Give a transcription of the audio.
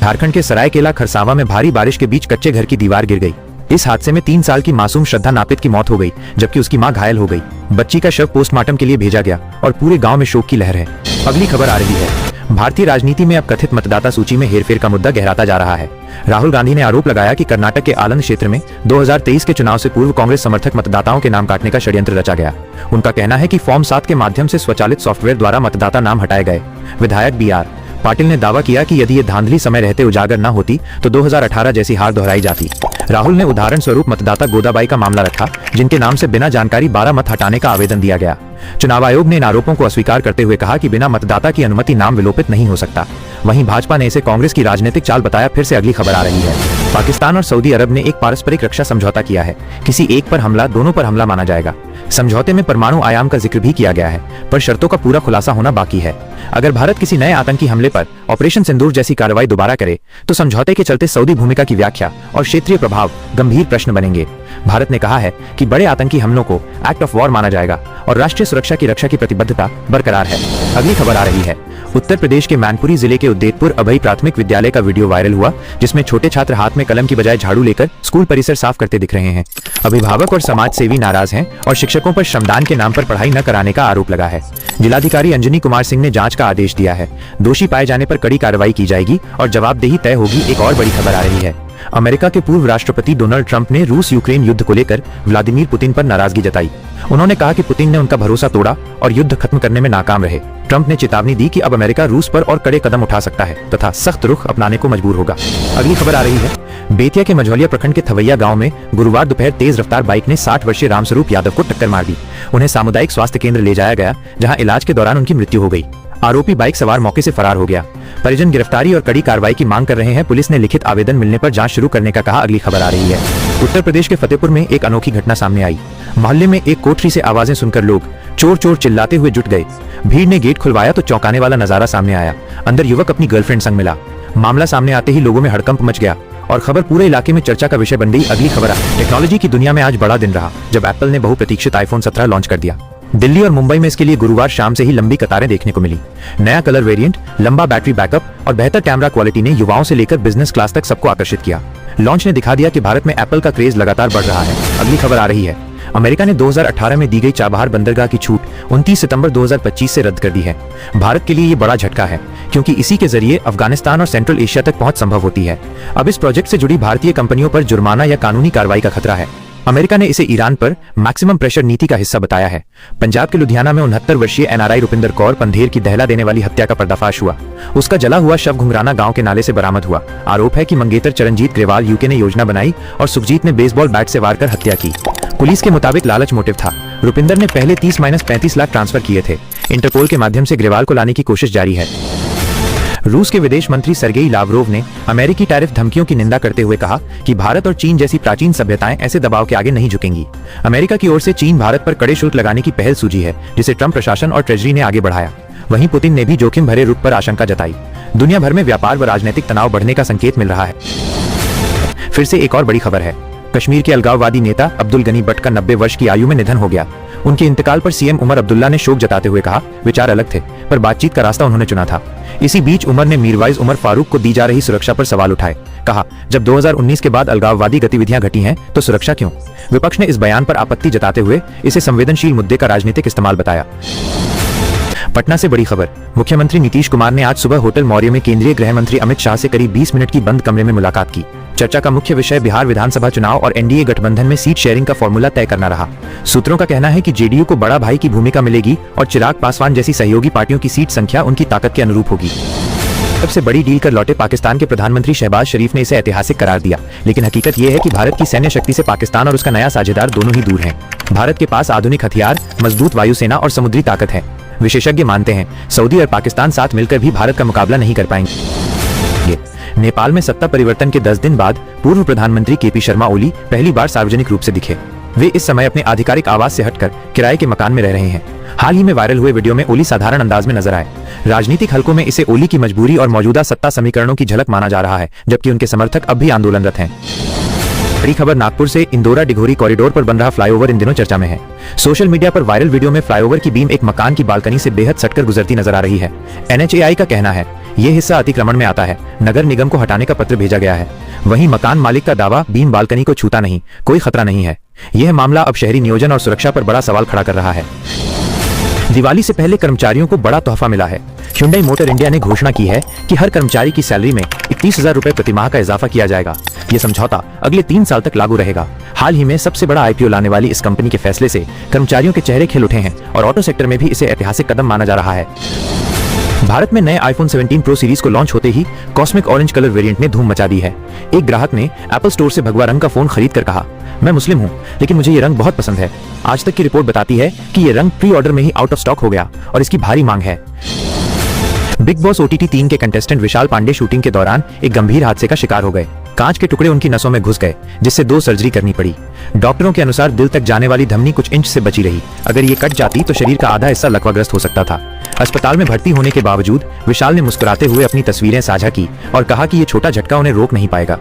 झारखंड के सरायकेला खरसावां में भारी बारिश के बीच कच्चे घर की दीवार गिर गई। इस हादसे में 3 साल की मासूम श्रद्धा नापित की मौत हो गई, जबकि उसकी मां घायल हो गई। बच्ची का शव पोस्टमार्टम के लिए भेजा गया और पूरे गांव में शोक की लहर है। अगली खबर आ रही है। भारतीय राजनीति में अब कथित मतदाता सूची में हेरफेर का मुद्दा गहराता जा रहा है। राहुल गांधी ने आरोप लगाया कि कर्नाटक के आलंद क्षेत्र में 2023 के चुनाव से पूर्व कांग्रेस समर्थक मतदाताओं के नाम काटने का षड्यंत्र रचा गया। उनका कहना है कि फॉर्म 7 के माध्यम से स्वचालित सॉफ्टवेयर द्वारा मतदाता नाम हटाए गए। विधायक BR पाटिल ने दावा किया कि यदि ये धांधली समय रहते उजागर न होती तो 2018 जैसी हार दोहराई जाती। राहुल ने उदाहरण स्वरूप मतदाता गोदाबाई का मामला रखा, जिनके नाम से बिना जानकारी 12 मत हटाने का आवेदन दिया गया। चुनाव आयोग ने इन आरोपों को अस्वीकार करते हुए कहा कि बिना मतदाता की अनुमति नाम विलोपित नहीं हो सकता। वहीं भाजपा ने इसे कांग्रेस की राजनीतिक चाल बताया। फिर से अगली खबर आ रही है। पाकिस्तान और सऊदी अरब ने एक पारस्परिक रक्षा समझौता किया है। किसी एक पर हमला दोनों पर हमला माना जाएगा। समझौते में परमाणु आयाम का जिक्र भी किया गया है, पर शर्तों का पूरा खुलासा होना बाकी है। अगर भारत किसी नए आतंकी हमले पर ऑपरेशन सिंदूर जैसी कार्रवाई दोबारा करे तो समझौते के चलते सऊदी भूमिका की व्याख्या और क्षेत्रीय प्रभाव गंभीर प्रश्न बनेंगे। भारत ने कहा है कि बड़े आतंकी हमलों को एक्ट ऑफ वॉर माना जाएगा और राष्ट्रीय सुरक्षा की रक्षा की प्रतिबद्धता बरकरार है। अगली खबर आ रही है। उत्तर प्रदेश के मैनपुरी जिले के उद्देतपुर अभय प्राथमिक विद्यालय का वीडियो वायरल हुआ, जिसमें छोटे छात्र हाथ में कलम की बजाय झाड़ू लेकर स्कूल परिसर साफ करते दिख रहे हैं। अभिभावक और समाज सेवी नाराज हैं और शिक्षकों पर श्रमदान के नाम पर पढ़ाई न कराने का आरोप लगा है। जिलाधिकारी अंजनी कुमार सिंह ने जांच का आदेश दिया है। दोषी पाए जाने पर कड़ी कार्रवाई की जाएगी और जवाबदेही तय होगी। एक और बड़ी खबर आ रही है। अमेरिका के पूर्व राष्ट्रपति डोनाल्ड ट्रंप ने रूस यूक्रेन युद्ध को लेकर व्लादिमीर पुतिन पर नाराजगी जताई। उन्होंने कहा कि पुतिन ने उनका भरोसा तोड़ा और युद्ध खत्म करने में नाकाम रहे। ट्रंप ने चेतावनी दी कि अब अमेरिका रूस पर और कड़े कदम उठा सकता है तथा सख्त रुख अपनाने को मजबूर होगा। अगली खबर आ रही है। बेतिया के मझौलिया प्रखंड के थवैया गांव में गुरुवार दोपहर तेज रफ्तार बाइक ने 60 वर्षीय रामस्वरूप यादव को टक्कर मार दी। उन्हें सामुदायिक स्वास्थ्य केंद्र ले जाया गया, जहां इलाज के दौरान उनकी मृत्यु हो गई। आरोपी बाइक सवार मौके से फरार हो गया। परिजन गिरफ्तारी और कड़ी कार्रवाई की मांग कर रहे हैं। पुलिस ने लिखित आवेदन मिलने पर जांच शुरू करने का कहा। अगली खबर आ रही है। उत्तर प्रदेश के फतेहपुर में एक अनोखी घटना सामने आई। मोहल्ले में एक कोठरी से आवाजें सुनकर लोग चोर चोर चिल्लाते हुए जुट गए। भीड़ ने गेट खुलवाया तो चौंकाने वाला नजारा सामने आया। अंदर युवक अपनी गर्लफ्रेंड संग मिला। मामला सामने आते ही लोगों में हड़कंप मच गया और खबर पूरे इलाके में चर्चा का विषय बन गई। अगली खबर। टेक्नोलॉजी की दुनिया में आज बड़ा दिन रहा, जब एप्पल ने बहुप्रतीक्षित iPhone 17 लॉन्च कर दिया। दिल्ली और मुंबई में इसके लिए गुरुवार शाम से ही लंबी कतारें देखने को मिली। नया कलर वेरिएंट, लंबा बैटरी बैकअप और बेहतर कैमरा क्वालिटी ने युवाओं से लेकर बिजनेस क्लास तक सबको आकर्षित किया। लॉन्च ने दिखा दिया कि भारत में एप्पल का क्रेज लगातार बढ़ रहा है। अगली खबर आ रही है। अमेरिका ने 2018 में दी गई चाबहार बंदरगाह की छूट 29 सितंबर 2025 से रद्द कर दी है। भारत के लिए ये बड़ा झटका है, क्योंकि इसी के जरिए अफगानिस्तान और सेंट्रल एशिया तक पहुंच संभव होती है। अब इस प्रोजेक्ट से जुड़ी भारतीय कंपनियों पर जुर्माना या कानूनी कार्रवाई का खतरा है। अमेरिका ने इसे ईरान पर मैक्सिमम प्रेशर नीति का हिस्सा बताया है। पंजाब के लुधियाना में 69 वर्षीय NRI रुपिंदर कौर पंधेर की दहला देने वाली हत्या का पर्दाफाश हुआ। उसका जला हुआ शव घुंघराना गांव के नाले से बरामद हुआ। आरोप है कि मंगेतर चरणजीत ग्रेवाल यूके ने योजना बनाई और सुखजीत ने बेसबॉल बैट से वार कर हत्या की। पुलिस के मुताबिक लालच मोटिव था। रुपिंदर ने पहले 30-35 लाख ट्रांसफर किए थे। इंटरपोल के माध्यम से ग्रेवाल को लाने की कोशिश जारी है। रूस के विदेश मंत्री सर्गेई लावरोव ने अमेरिकी टैरिफ धमकियों की निंदा करते हुए कहा कि भारत और चीन जैसी प्राचीन सभ्यताएं ऐसे दबाव के आगे नहीं झुकेंगी। अमेरिका की ओर से चीन भारत पर कड़े शुल्क लगाने की पहल सूझी है, जिसे ट्रंप प्रशासन और ट्रेजरी ने आगे बढ़ाया। वहीं पुतिन ने भी जोखिम भरे रुख पर आशंका जताई। दुनिया भर में व्यापार व राजनीतिक तनाव बढ़ने का संकेत मिल रहा है। फिर से एक और बड़ी खबर है। कश्मीर के अलगाववादी नेता अब्दुल गनी भट्ट का 90 वर्ष की आयु में निधन हो गया। उनके इंतकाल पर सीएम उमर अब्दुल्ला ने शोक जताते हुए कहा, विचार अलग थे पर बातचीत का रास्ता उन्होंने चुना था। इसी बीच उमर ने मीरवाइज उमर फारूक को दी जा रही सुरक्षा पर सवाल उठाए। कहा, जब 2019 के बाद अलगाववादी गतिविधियां घटी हैं तो सुरक्षा क्यों? विपक्ष ने इस बयान पर आपत्ति जताते हुए इसे संवेदनशील मुद्दे का राजनीतिक इस्तेमाल बताया। पटना से बड़ी खबर। मुख्यमंत्री नीतीश कुमार ने आज सुबह होटल मौर्य में केंद्रीय गृह मंत्री अमित शाह से करीब 20 मिनट की बंद कमरे में मुलाकात की। चर्चा का मुख्य विषय बिहार विधानसभा चुनाव और एनडीए गठबंधन में सीट शेयरिंग का फॉर्मूला तय करना रहा। सूत्रों का कहना है कि जेडीयू को बड़ा भाई की भूमिका मिलेगी और चिराग पासवान जैसी सहयोगी पार्टियों की सीट संख्या उनकी ताकत के अनुरूप होगी। सबसे बड़ी डील कर लौटे पाकिस्तान के प्रधानमंत्री शहबाज शरीफ ने इसे ऐतिहासिक करार दिया, लेकिन हकीकत यह है कि भारत की सैन्य शक्ति से पाकिस्तान और उसका नया साझेदार दोनों ही दूर हैं। भारत के पास आधुनिक हथियार, मजबूत वायुसेना और समुद्री ताकत है। विशेषज्ञ मानते हैं सऊदी और पाकिस्तान साथ मिलकर भी भारत का मुकाबला नहीं कर पाएंगे। नेपाल में सत्ता परिवर्तन के 10 दिन बाद पूर्व प्रधानमंत्री केपी शर्मा ओली पहली बार सार्वजनिक रूप से दिखे। वे इस समय अपने आधिकारिक आवास से हटकर किराए के मकान में रह रहे हैं। हाल ही में वायरल हुए वीडियो में ओली साधारण अंदाज में नजर आए। राजनीतिक हलकों में इसे ओली की मजबूरी और मौजूदा सत्ता समीकरणों की झलक माना जा रहा है, जबकि उनके समर्थक अब भी आंदोलनरत हैं। बड़ी खबर। नागपुर से इंदौरा डिघोरी कॉरिडोर पर बन रहा फ्लाईओवर इन दिनों चर्चा में है। सोशल मीडिया पर वायरल वीडियो में फ्लाईओवर की बीम एक मकान की बालकनी से बेहद सटकर गुजरती नजर आ रही है। NHAI का कहना है ये हिस्सा अतिक्रमण में आता है। नगर निगम को हटाने का पत्र भेजा गया है। वहीं मकान मालिक का दावा बीम बालकनी को छूता नहीं, कोई खतरा नहीं है। यह मामला अब शहरी नियोजन और सुरक्षा पर बड़ा सवाल खड़ा कर रहा है। दिवाली से पहले कर्मचारियों को बड़ा तोहफा मिला है। Hyundai मोटर इंडिया ने घोषणा की है कि हर कर्मचारी की सैलरी में 31,000 रुपए प्रति माह का इजाफा किया जाएगा। यह समझौता अगले 3 साल तक लागू रहेगा। हाल ही में सबसे बड़ा आईपीओ लाने वाली इस कंपनी के फैसले से कर्मचारियों के चेहरे खिल उठे हैं और ऑटो सेक्टर में भी इसे ऐतिहासिक कदम माना जा रहा है। भारत में नए iPhone 17 Pro सीरीज को लॉन्च होते ही कॉस्मिक ऑरेंज कलर वेरिएंट ने धूम मचा दी है। एक ग्राहक ने एप्पल स्टोर से भगवा रंग का फोन खरीद कर कहा, मैं मुस्लिम हूं, लेकिन मुझे ये रंग बहुत पसंद है। आज तक की रिपोर्ट बताती है कि ये रंग प्री ऑर्डर में ही आउट ऑफ स्टॉक हो गया और इसकी भारी मांग है। बिग बॉस OTT 3 के कंटेस्टेंट विशाल पांडे शूटिंग के दौरान एक गंभीर हादसे का शिकार हो गए। कांच के टुकड़े उनकी नसों में घुस गए, जिससे 2 सर्जरी करनी पड़ी। डॉक्टरों के अनुसार दिल तक जाने वाली धमनी कुछ इंच से बची रही। अगर ये कट जाती तो शरीर का आधा हिस्सा लकवाग्रस्त हो सकता था। अस्पताल में भर्ती होने के बावजूद विशाल ने मुस्कुराते हुए अपनी तस्वीरें साझा की और कहा कि ये छोटा झटका उन्हें रोक नहीं पाएगा।